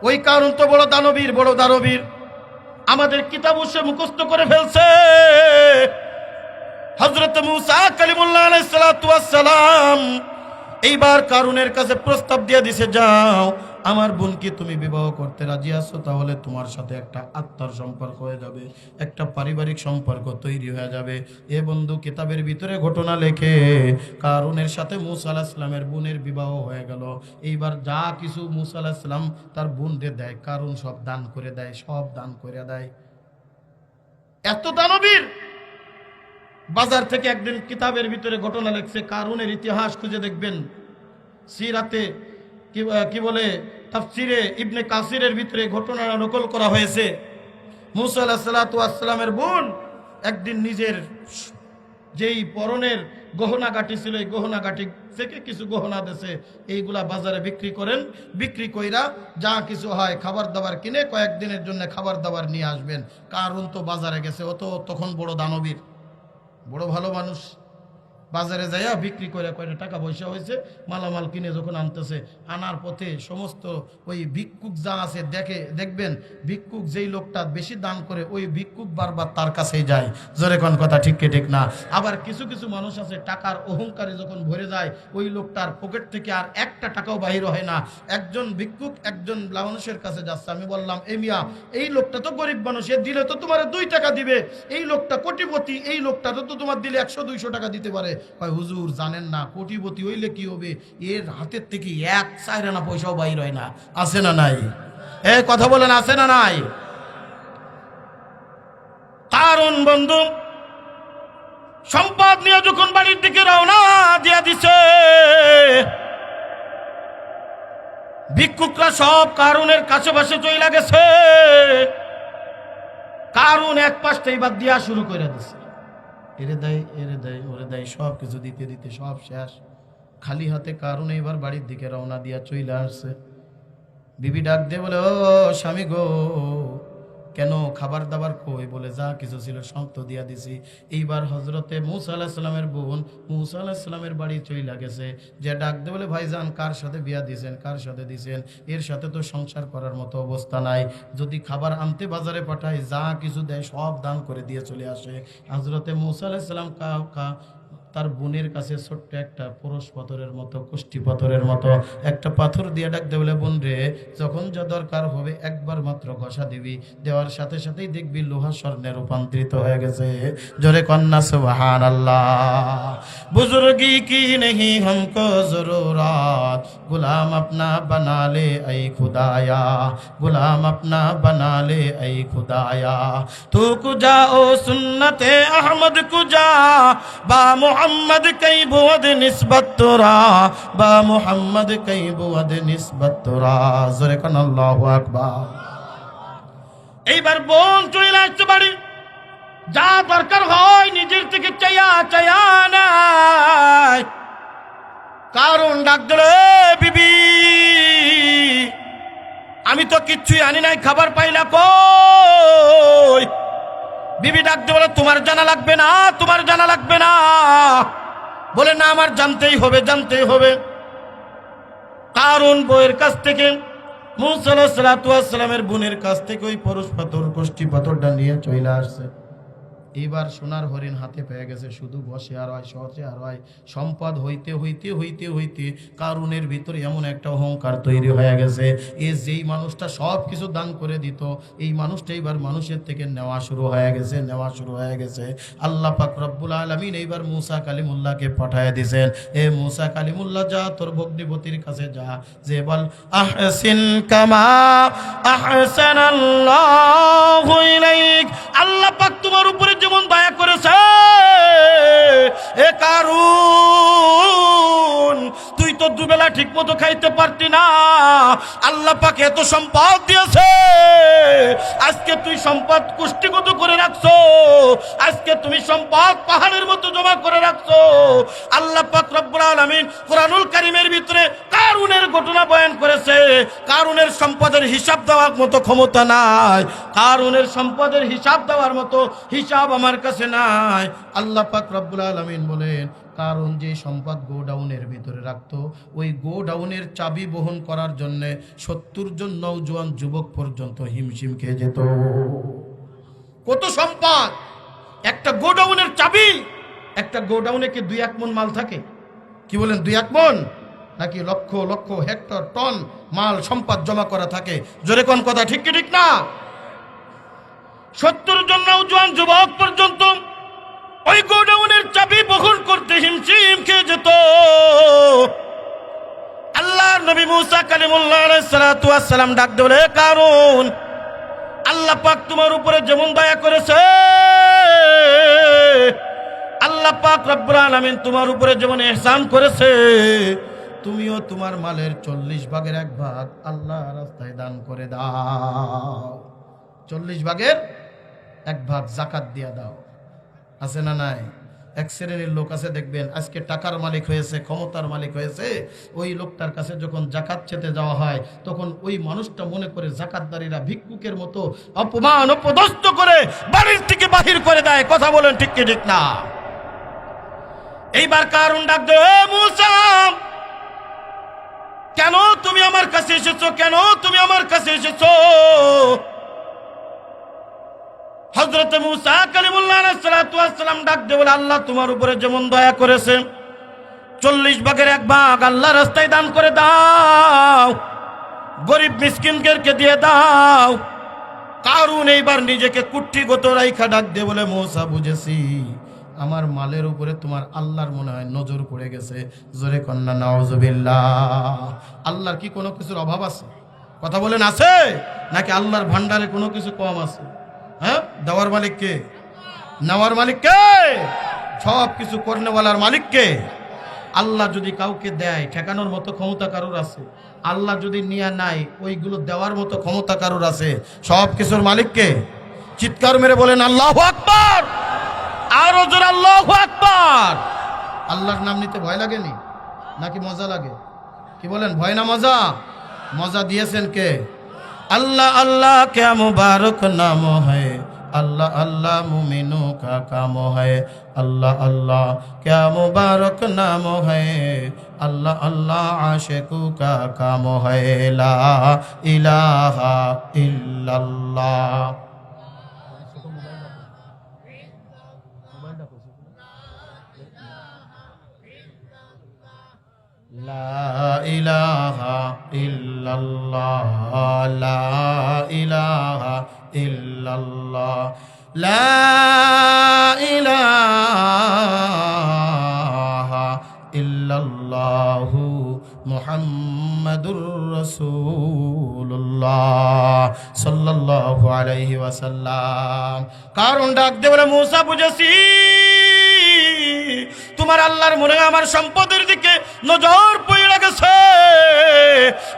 ওই কারণ তো বড় দানবীর, আমাদের কিতাব সে মুখস্থ করে ফেলছে। হযরত মুসা কালিমুল্লাহ আলাইহিস সালাতু ওয়াস সালাম এইবার কারুনের কাছে প্রস্তাব দিয়ে দিছে, যাও আমার বোনকে তুমি বিবাহ করতে রাজি আছো, তাহলে তোমার সাথে একটা আত্মার সম্পর্ক হয়ে যাবে, একটা পারিবারিক সম্পর্ক তৈরি হয়ে যাবে। এ বন্ধু কিতাবের ভিতরে ঘটনা লেখে কারুনের সাথে মুসা আলাইহিস সালামের বোনের বিবাহ হয়ে গেল। এইবার যা কিছু মুসা আলাইহিস সালাম তার বোনকে দেয়, কারুন সব দান করে দেয়, সব দান করে দেয়। এত দানবীর। বাজার থেকে একদিন কিতাবের ভিতরে ঘটনা লেখছে, কারুনের ইতিহাস খুঁজে দেখবেন, সিরাতে কি বলে তাফসিরে ইবনে কাসিরের ভিতরে ঘটনা নকল করা হয়েছে। মুসা আলাইহিস সালাতু ওয়াস সালামের বোন একদিন নিজের যেই পরনের গহনাগাটি ছিল, এই গহনাগাটি থেকে কিছু গহনা দেশে, এইগুলা বাজারে বিক্রি করেন। বিক্রি কইরা যা কিছু হয় খাবার দাবার কিনে কয়েকদিনের জন্য খাবার দাবার নিয়ে আসবেন। কারণ তো বাজারে গেছে, ও তো তখন বড় দানবীর, বড় ভালো মানুষ। বাজারে যাইয়া বিক্রি করে কয়টা টাকা পয়সা হয়েছে, মালামাল কিনে যখন আনতেছে, আনার পথে সমস্ত ওই ভিক্ষুক যা আছে দেখবেন, ভিক্ষুক যেই লোকটা বেশি দান করে ওই ভিক্ষুক বারবার তার কাছেই যায়। জোরে কোন কথা ঠিক কি ঠিক না? আবার কিছু কিছু মানুষ আছে টাকার অহংকারে যখন ভরে যায়, ওই লোকটার পকেট থেকে আর একটা টাকাও বাহির হয় না। একজন ভিক্ষুক একজন মানুষের কাছে যাচ্ছে, আমি বললাম, এ মিয়া, এই লোকটা তো গরিব মানুষ, এ দিলে তো তোমার 2 টাকা দিবে, এই লোকটা কোটিপতি, এই লোকটা তো তোমার দিলে 100-200 টাকা দিতে পারে। হুজুর জানেন না, কোটিপতি হইলে কি হবে, এর হাতের থেকে 1 আনা পয়সাও বাইর হয় না। আছে না নাই? এই কথা বলেন, আছে না নাই? কারণ বন্ধু সম্পদ নিয়ে যখন বাড়ির দিকে রওনা দিয়া দিছে, ভিক্ষুকরা সব কারুনের কাছে বসে চইলা গেছে। কারুন এক পাশটাই বাদ দিয়া শুরু করে দিছে, এরে দেয় ওরে দেয়, সব কিছু দিতে দিতে সব শেষ। খালি হাতে কারণ এবার বাড়ির দিকে রওনা দিয়া চইলা আসছে। বিবি ডাক দিয়ে বলে, ও স্বামী গো, কেন খাবার দাবার কই? বলে, যা কিছু ছিল সব তো দিয়া দিছি। এইবার হজরতে মুসা আলাইহিস সালামের বোন মুসা আলাইহিস সালামের বাড়ি চইলা গেছে, যে ডাক দিয়ে বলে, ভাইজান কার সাথে বিয়া দিছেন, কার সাথে দিছেন? এর সাথে তো সংসার করার মতো অবস্থা নাই, যদি খাবার আনতে বাজারে পাঠায় যা কিছু দেয় সব দান করে দিয়ে চলে আসে। হজরতে মুসা আলাইহিস সালাম তার বোনের কাছে ছোট্ট একটা পরশ পাথরের মতো, কুষ্টি পাথরের মতো একটা পাথর দিয়ে ডাক দে, বলে, বোন রে, যখন যা দরকার হবে একবার মাত্র ঘষা দিবি, দেওয়ার সাথে সাথেই দেখবি লোহা স্বর্ণে রূপান্তরিত হয়ে গেছে। জোরে কন্যা সুবহানাল্লাহ। বুজুর্গি কি নেহি हमको जरूरत, गुलाम अपना बना ले ऐ खुदाया, गुलाम अपना बना ले ऐ खुदाया, तू कुजा ओ सुन्नते अहमद कुजा, बा मोहम्मद कई बुअद निस्बत तोरा, बा मोहम्मद कई बुअद निस्बत तोरा। जोरे कन আল্লাহু আকবার। এইবার বোন চলে আসছে বাড়ি, যা দরকার হয় নিজের থেকে চাইয়া নাই। কারণ ডাক দিল, বিবি আমি তো কিচ্ছুই আনি নাই, খাবার পাইলা কই? বিবি ডাক দিয়ে বলে, তোমার জানা লাগবে না, তোমার জানা লাগবে না। বলে, না আমার জানতেই হবে, জানতেই হবে। কারণ বউয়ের কাছ থেকে, মূসা আলাইহিস সালাতু ওয়াস সালামের বোনের কাছ থেকে ওই পরশ পাথর, কষ্টি পাথরটা নিয়ে চলে আসছে। এবার সোনার হরিণ হাতে পেয়ে গেছে, শুধু বসে আর হয়, সহজে আর হয়। সম্পদ হইতে হইতে হইতে হইতে কারুনের ভিতরে এমন একটা অহংকার তৈরি হয়ে গেছে, যেই মানুষটা সব কিছু দান করে দিত, এই মানুষটা এইবার মানুষের থেকে নেওয়া শুরু হয়ে গেছে, নেওয়া শুরু হয়ে গেছে। আল্লাহ পাক রব্বুল আলামিন এইবার মূসা কালিমুল্লাহকে পাঠায় দিয়েছেন, এ মূসা কালিমুল্লাহ যা তোর ভগ্নিপতির কাছে যা, যে বল আহসিন কামা আহসানাল্লাহু ইলাইক। আল্লাহ পাক তোমার উপরে যেমন দয়া করেছে, এ কারুন তুই তো দুবেলা ঠিক মতো খাইতে পারতি না, আল্লাহ পাক এত সম্পদ দিয়েছে, আজকে তুই সম্পদ কুষ্টিগত করে রাখছো, আজকে তুমি সম্পদ পাহাড়ের মতো জমা করে রাখছো। আল্লাহ পাক রব্বুল আলামিন কুরআনুল কারীমের ভিতরে কারুনের ঘটনা বয়ান করেছে। কারুনের সম্পদের হিসাব দেওয়ার মতো ক্ষমতা নাই, কারুনের সম্পদের হিসাব দেওয়ার মতো হিসাব আমার কাছে নাই। আল্লাহ পাক রব্বুল আলামিন বলেন, কারণ যে সম্পদ গোডাউনের ভিতরে রাখতো, ওই গোডাউনের চাবি বহন করার জন্য 70 জন নওজোয়ান যুবক পর্যন্ত হিমশিম খেয়ে যেত। কত সম্পদ! একটা গোডাউনের চাবি, একটা গোডাউনে কি 2-1 মণ মাল থাকে? কি বলেন, 2-1 মণ নাকি লক্ষ লক্ষ হেক্টর টন মাল সম্পদ জমা করা থাকে? জোরে কোন কথা, ঠিক কি ঠিক না? 70 জন নওজোয়ান যুবক পর্যন্ত ওই গোডাউনের চাবি বহন করতে হিমশিম খেয়ে যেত। আল্লাহর নবী মূসা কালিমুল্লাহ আলাইহিস সালাতু ওয়াস সালাম ডাক দিয়ে বলে, কারণ আল্লাহ পাক তোমার উপরে যেমন দয়া করেছে, আল্লাহ পাক রব্বুল আলামিন তোমার উপরে যেমন ইহসান করেছে, তুমিও তোমার মালের 40 ভাগের 1 ভাগ আল্লাহর রাস্তায় দান করে দাও। 40 ভাগের 1 ভাগ যাকাত দিয়ে দাও। আছে না নাই? এক শ্রেণীর লোক আছে, দেখবেন আজকে টাকার মালিক হয়েছে, ক্ষমতার মালিক হয়েছে, ওই লোকটার কাছে যখন যাকাত চেতে যাওয়া হয়, তখন ওই মানুষটা মনে করে যাকাতদারীরা ভিক্ষুকের মতো অপমান অপদস্থ করে বাড়ির থেকে বাহির করে দেয়। কথা বলেন, ঠিক কি ঠিক না? এইবার কারুন ডাক দে, মূসা কেন তুমি আমার কাছে এসেছো, কেন তুমি আমার কাছে এসেছো? হযরত মূসা কালিমুল্লাহ আলাইহিস সালাতু ওয়াস সালাম ডাক দিয়ে বলে, আল্লাহ তোমার উপরে যেমন দয়া করেছে, 40 ভাগের 1 ভাগ আল্লাহর রাস্তায় দান করে দাও, গরিব মিসকিনদেরকে দিয়ে দাও। কারুন এইবার নিজেকে কুট্টিগত রাইখা ডাক দিয়ে বলে, মূসা বুঝেছি, আমার মালের উপরে তোমার আল্লাহর মনে হয় নজর পড়ে গেছে। জোরে কন্না নাউজুবিল্লাহ। আল্লাহর কি কোনো কিছুর অভাব আছে? কথা বলেন, আছে নাকি আল্লাহর ভান্ডারে কোনো কিছু কম আছে? হ্যাঁ, দেওয়ার মালিক কে? নেওয়ার মালিক কে? সব কিছু করনেওয়ালার মালিক কে? আল্লাহ যদি কাউকে দেয়, ঠেকানোর মতো ক্ষমতা কারোর আছে? আল্লাহ যদি নিয়ে নাই, ওইগুলো দেওয়ার মতো ক্ষমতা কারোর আছে? সব কিছুর মালিক কে? চিৎকার মেরে বলেন আল্লাহু আকবার, আরো জোরে আল্লাহু আকবার। আল্লাহর নাম নিতে ভয় লাগেনি নাকি মজা লাগে? কি বলেন, ভয় না মজা? মজা দিয়েছেন কে? अल्लाह अल्लाह क्या मुबारक नाम है, अल्लाह अल्लाह मुमिनों का काम है, अल्लाह अल्लाह क्या मुबारक नाम है, अल्लाह अल्लाह आशिकों का काम है, ला इलाहा इल्लल्लाह। ला इलाहा इल्लल्लाह, ला इलाहा इल्लल्लाह, ला इलाहा इल्लल्लाहु मुहम्मदुर रसूलुल्लाह सल्लल्लाहु अलैहि वसल्लम। কারণ ডাক দে বলে, মূসা বুঝেছি, তোমার আল্লাহর মনে আমার সম্পদের দিকে নজর পড়ে গেছে।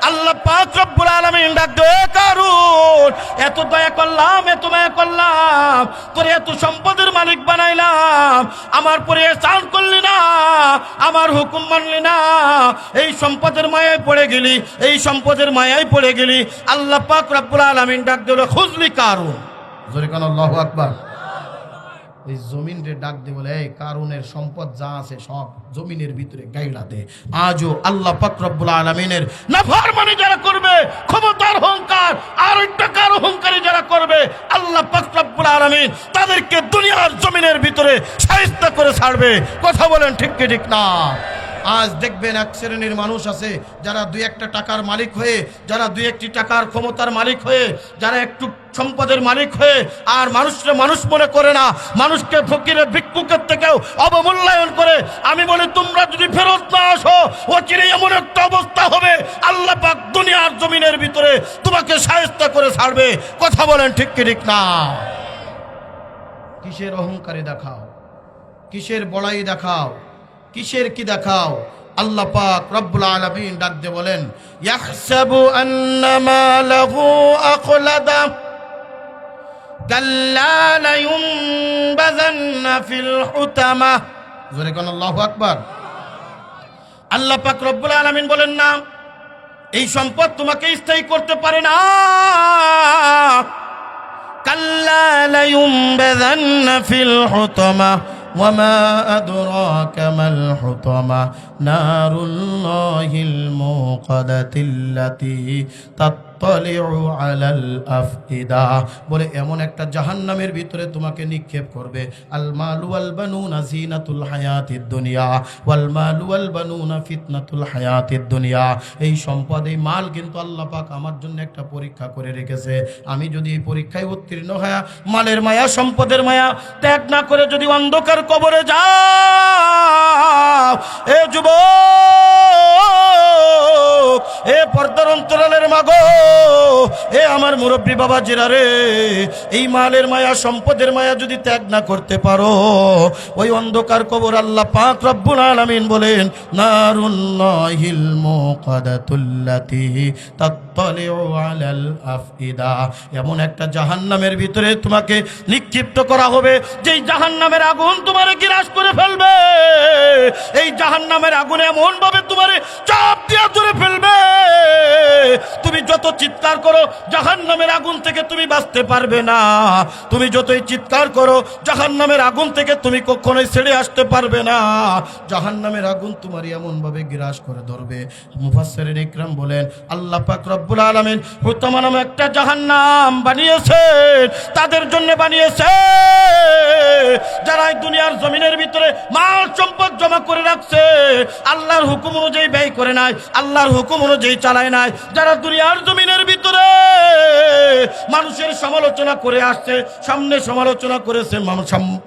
আল্লাহ পাক রব্বুল আলামিন ডাক দে, কারণ এত দয়া করলাম, এত মায়া করলাম, তোরে এত সম্পদের মালিক বানাইলাম, আমার পরে এহসান করলি না, আমার হুকুম মানলি না, এই সম্পদের মায়ায় পড়ে গেলি, এই সম্পদের মায়ায় পড়ে গেলি। আল্লাহ পাক রব্বুল আলামিন ডাক দিল, খুজলি কারুন। জোরে কান আল্লাহু আকবার। এই জমিন রে ডাক দিয়ে বলে, এই কারুনের সম্পদ যা আছে সব জমিনের ভিতরে গাইলা দে। আজও আল্লাহ পাক রব্বুল আলামিনের নাফরমানি যারা করবে, ক্ষমতার অহংকার আর টাকার অহংকারী যারা করবে, আল্লাহ পাক রব্বুল আলামিন তাদেরকে দুনিয়ার জমিনের ভিতরে শায়েস্তা করে ছাড়বে। কথা বলেন ঠিক কি ঠিক না? আজ দেখবেন এক শ্রেণীর মানুষ আছে যারা দুই একটা টাকার মালিক হয়ে, যারা দুই একটি টাকার ক্ষমতার মালিক হয়ে, যারা একটু সম্পদের মালিক হয়ে আর মানুষকে মানুষ মনে করে না, মানুষকে ফকিরের ভিক্ষুকের থেকেও অবমূল্যায়ন করে। আমি বলি, তোমরা যদি ফেরত না আসো, অচিরেই এমন একটা অবস্থা হবে আল্লাহ পাক দুনিয়ার জমিনের ভিতরে তোমাকে শায়েস্তা করে ছাড়বে। কথা বলেন ঠিক কি ঠিক না? কিসের অহংকারী দেখাও, কিসের বড়াই দেখাও, কিসের কি দেখাও? আল্লাহ পাক রব্বুল আলামিন ডাক দিয়ে বলেন, ইয়াহসাবু আন্নামা লাহু আখলাদা কাল্লা লা ইউনবাযান্না ফিল হুতামা। জোরে কোন আল্লাহু আকবার। আল্লাহ পাক রব্বুল আলামিন বলেন না, এই সম্পদ তোমাকে স্থায়ী করতে পারে না। কাল্লা লা ইউনবাযান্না ফিল হুতামা ওয়ামা আদরাকা মাল হুতামা নারুল্লাহিল মুকাদাতিল্লাতী তাত্তালিউ আলাল আফইদা। বলে এমন একটা জাহান্নামের ভিতরে তোমাকে নিক্ষেপ করবে। আল মালু ওয়াল বানুনা জিনাতুল হায়াতিদ দুনিয়া ওয়াল মালু ওয়াল বানুনা ফিতনাতুল হায়াতিদ দুনিয়া। এই সম্পদ, এই মাল কিন্তু আল্লাহ পাক আমার জন্য একটা পরীক্ষা করে রেখেছে। আমি যদি এই পরীক্ষায় উত্তীর্ণ হয়ে মালের মায়া, সম্পদের মায়া ত্যাগ না করে যদি অন্ধকার কবরে যাও, এ যুবক, এ পর্দার অন্তরালের মাগো, এ আমার মুরব্বী বাবা জিরা রে, এই মালের মায়া, সম্পদের মায়া যদি ত্যাগ না করতে পারো, ওই অন্ধকার কবর আল্লাহ পাক রব্বুল আলামিন বলেন, নারুল্লাহিল মুকাদাতুল্লাতী তাত্তালিউ আলাল আফইদা। এমন একটা জাহান্নামের ভিতরে তোমাকে নিক্ষিপ্ত করা হবে, যেই জাহান্নামের আগুন তোমারে গ্রাস করে ফেলবে। এই জাহান্নামের আগুন এমন ভাবে তোমারে চাপ দিয়ে ধরে ফেলবে, তুমি যত চিৎকার করো জাহান্নামের আগুন থেকে তুমি বাঁচতে পারবে না। তুমি যতই চিৎকার করো জাহান্নামের আগুন থেকে তুমি কখনোই ছেড়ে আসতে পারবে না। জাহান্নামের আগুন তোমারই এমন ভাবে গ্রাস করে ধরবে। মুফাসসিরিন ইকরাম বলেন, আল্লাহ পাক রব্বুল আলামিন হুতামা নামে একটা জাহান্নাম বানিয়েছেন, তাদের জন্য বানিয়েছে যারা এই দুনিয়ার জমিনের ভিতরে মাল সম্পদ জমা করে রাখছে, আল্লাহর হুকুম অনুযায়ী ব্যয় করে নাই, আল্লাহর হুকুম অনুযায়ী চালায় নাই, যারা দুনিয়ার জমিনের ভিতরে মানুষের সমালোচনা করে আসছে, সামনে সমালোচনা করেছে,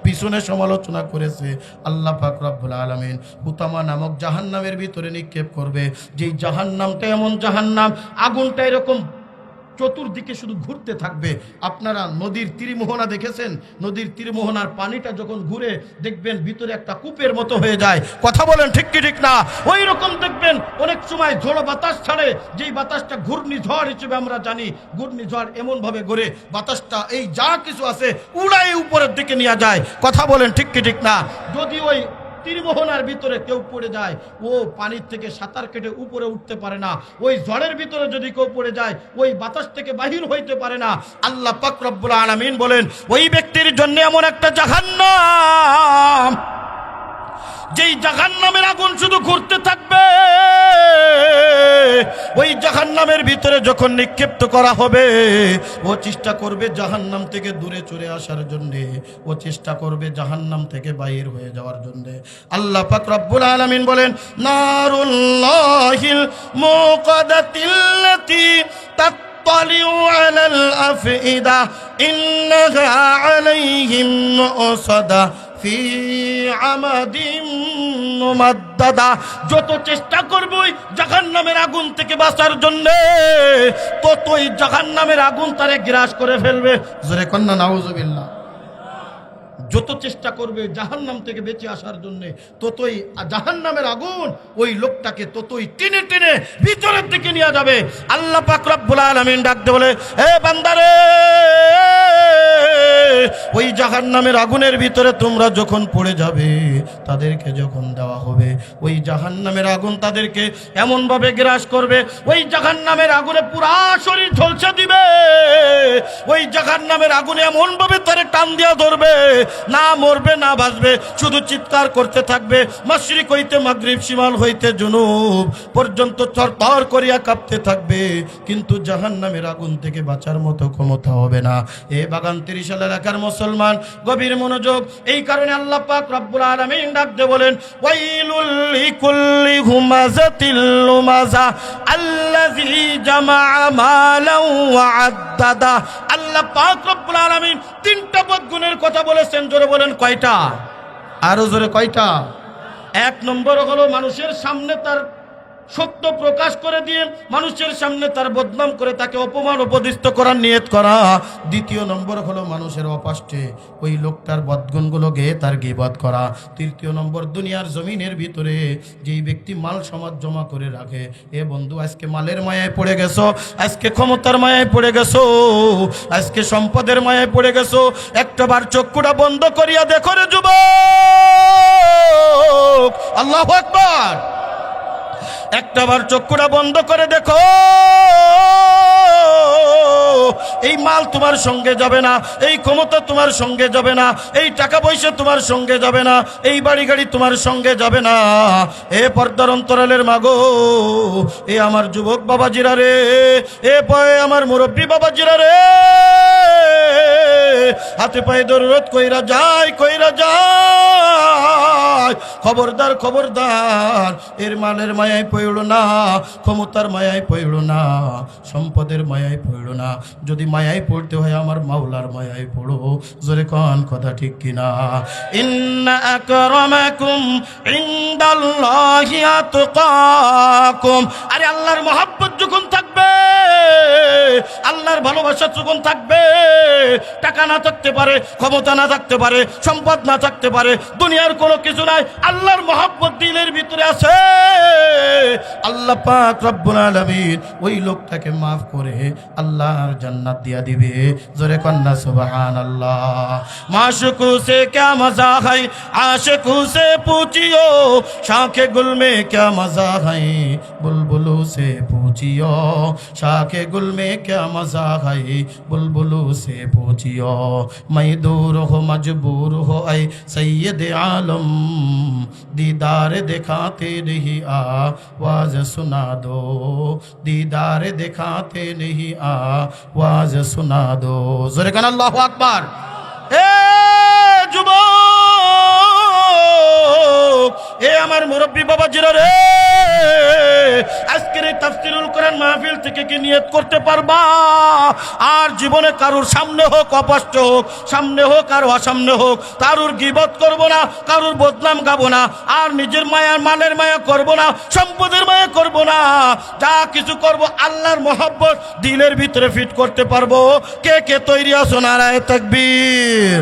পিছনে সমালোচনা করেছে, আল্লাহ পাক রব্বুল আলামিন হুতামা নামক জাহান্নামের ভিতরে নিক্ষেপ করবে। যেই জাহান্নামটা এমন জাহান্নাম, আগুনটা এরকম চতুর্দিকে শুধু ঘুরতে থাকবে। আপনারা নদীর তীরমোহনা দেখেছেন? নদীর তীরমোহনার পানিটা যখন ঘুরে দেখবেন ভিতরে একটা কূপের মতো হয়ে যায়। কথা বলেন ঠিক কি ঠিক না? ওই রকম দেখবেন অনেক সময় ঝোড়ো বাতাস ছাড়ে, যেই বাতাসটা ঘূর্ণিঝড় হিসেবে আমরা জানি। ঘূর্ণিঝড় এমন ভাবে ঘুরে, বাতাসটা এই যা কিছু আছে উড়াই উপরের দিকে নিয়ে যায়। কথা বলেন ঠিক কি ঠিক না? যদি ওই তীরমোহনার ভিতরে কেউ পড়ে যায়, ও পানির থেকে সাঁতার কেটে উপরে উঠতে পারে না। ওই ঝড়ের ভিতরে যদি কেউ পড়ে যায়, ওই বাতাস থেকে বাহির হইতে পারে না। আল্লাহ পাক রব্বুল আলামিন বলেন, ওই ব্যক্তির জন্য এমন একটা জাহান্নাম, যেই জাহান্নামের আগুন শুধু ঘুরতে থাকবে। ওই জাহান্নামের ভিতরে যখন নিক্ষিপ্ত করা হবে, ও চেষ্টা করবে জাহান্নাম থেকে দূরে চলে আসার জন্য, ও চেষ্টা করবে জাহান্নাম থেকে বাইর হয়ে যাওয়ার জন্য। আল্লাহ পাক রব্বুল আলামিন বলেন, নারুল্লাহিল মুকাদাতিল্লাতী তাত্তালিউ আলাল আফইদা ইন্নাহা আলাইহিম মুসাদা ফি আমাদিম মুমাদ্দাদা। যত চেষ্টা করবই জাহান্নামের আগুন থেকে বাঁচার জন্য, ততই জাহান্নামের আগুন তারে গ্রাস করে ফেলবে। জোরে কন্না নাউজুবিল্লাহ। যত চেষ্টা করবে জাহান্নাম থেকে বেঁচে আসার জন্য, ততই জাহান্নামের আগুন ওই লোকটাকে ততই টেনে টেনে ভিতরের দিকে নিয়ে যাবে। আল্লাহ পাক রব্বুল আলামিন ডাকতে বলে, হে বান্দারে, ওই জাহান্নামের আগুনের ভিতরে তোমরা যখন পড়ে যাবে, তাদেরকে যখন দেওয়া হবে, ওই জাহান্নামের আগুন তাদেরকে এমনভাবে গ্রাস করবে, ওই জাহান্নামের আগুনে পুরা শরীর ঝলসে দিবে, ওই জাহান্নামের আগুনে এমনভাবে তারে টান দিয়া ধরবে, না মরবে না বাঁচবে, শুধু চিৎকার করতে থাকবে। মাশরিক হইতে মাগরিব, শিমাল হইতে জুনুব পর্যন্ত থরথর করিয়া কাঁপতে থাকবে, কিন্তু জাহান্নামের আগুন থেকে বাঁচার মতো ক্ষমতা হবে না। এ বাগান 30 এলাকার মুসলমান, গভীর মনোযোগ। এই কারণে আল্লাহ পাক রব্বুল আলামিন ডাক দিয়ে বলেন, ওয়াইলুল লিকুল্লি হুমাযাতিল লুমাযা আল্লাযী জামাআ মালান ওয়া আদ্দাদা। আল্লাহ পাক রব্বুল আলামিন 3টা বদগুণের কথা বলেছেন। জোরে বলেন কয়টা? আরো জোরে কয়টা? 1 নম্বর হলো মানুষের সামনে তার সত্য প্রকাশ করে দিয়ে মানুষের সামনে তার বদনাম করে তাকে অপমান অপদস্থ করার নিয়ত করা। 2 নম্বর হলো মানুষের অপাষ্টে ওই লোকটার বদগুণগুলো গেয়ে তার গীবত করা। 3 নম্বর, দুনিয়ার জমিনের ভিতরে যেই ব্যক্তি মাল সমাজ জমা করে রাখে, এ বন্ধু আজকে মালের মায়ায় পড়ে গেছো, আজকে ক্ষমতার মায়ায় পড়ে গেছো, আজকে সম্পদের মায়ায় পড়ে গেছো, একটাবার চক্ষুটা বন্ধ করিয়া দেখো রে যুবক, আল্লাহু আকবার, একটাবার চক্ষুটা বন্ধ করে দেখো। এই মাল তোমার সঙ্গে যাবে না, এই ক্ষমতা তোমার সঙ্গে যাবে না, এই টাকা পয়সা তোমার সঙ্গে যাবে না, এই বাড়ি গাড়ি তোমার সঙ্গে যাবে না। এ পর্দার অন্তরালের মাগো, এ আমার যুবক বাবাজিরা রে, এ পয়ে আমার মুরব্বী বাবাজিরা রে, হাতে পায়ে দরুদ কইরা যায়, কইরা যায়, খবরদার খবরদার, এর মালের মায়ায় পড়লো না, ক্ষমতার মায়ায় পড়লো না, সম্পদের মায়ায় পড়লো না। যদি মায়ায় পড়তে হয় আমার মাওলার মায়ায় পড়ো। জোরে কোন কথা ঠিক কিনা? ইন্না আকরামাকুম ইনদাল্লাহি আতকাকুম। আরে আল্লাহর মহব্বত যখন থাকবে, আল্লাহর ভালোবাসা যখন থাকবে, টাকা না থাকতে পারে, ক্ষমতা না থাকতে পারে, সম্পদ না থাকতে পারে, দুনিয়ার কোনো কিছু নাই, আল্লাহর মহব্বত দিলের ভিতরে আছে, আল্লাহ পাক রব্বুল আলামিন ওই লোকটাকে মাফ করে আল্লাহর জান্নাত দিয়া দিবে। জোরে কন্না সুবহানাল্লাহ। মাশুকু সে क्या मजा है, आशिकू से पूछियो, शाखे गुल में क्या मजा है, बुलबुलू से पूछियो, शाखे गुल में क्या मजा है, बुलबुलू से पूछियो, मैं दूर हो मजबूर हो ऐ सैयद आलम, दीदार दिखाते नहीं आवाज सुना दो, दीदार दिखाते नहीं आवाज सुना दो। जोरे कन अल्लाहु আকবার। এ যুবক, এ আমার মুরব্বী বাবাজিরা রে, আজকের এই তাফসীরুল কোরআন মাহফিল থেকে কি নিয়ত করতে পারবা? আর জীবনে কারুর সামনে হোক অপাষ্ট হোক, সামনে হোক আর অসামনে হোক, কারুর গীবত করব না, কারুর বদনাম গাবো না, আর নিজের মায়া মালের মায়া করব না, সম্পদের মায়া করব না। যা কিছু করব আল্লাহর মহব্বত দিলের ভিতরে ফিট করতে পারবো। কে কে তৈরি আছো? নারায়ে তাকবীর।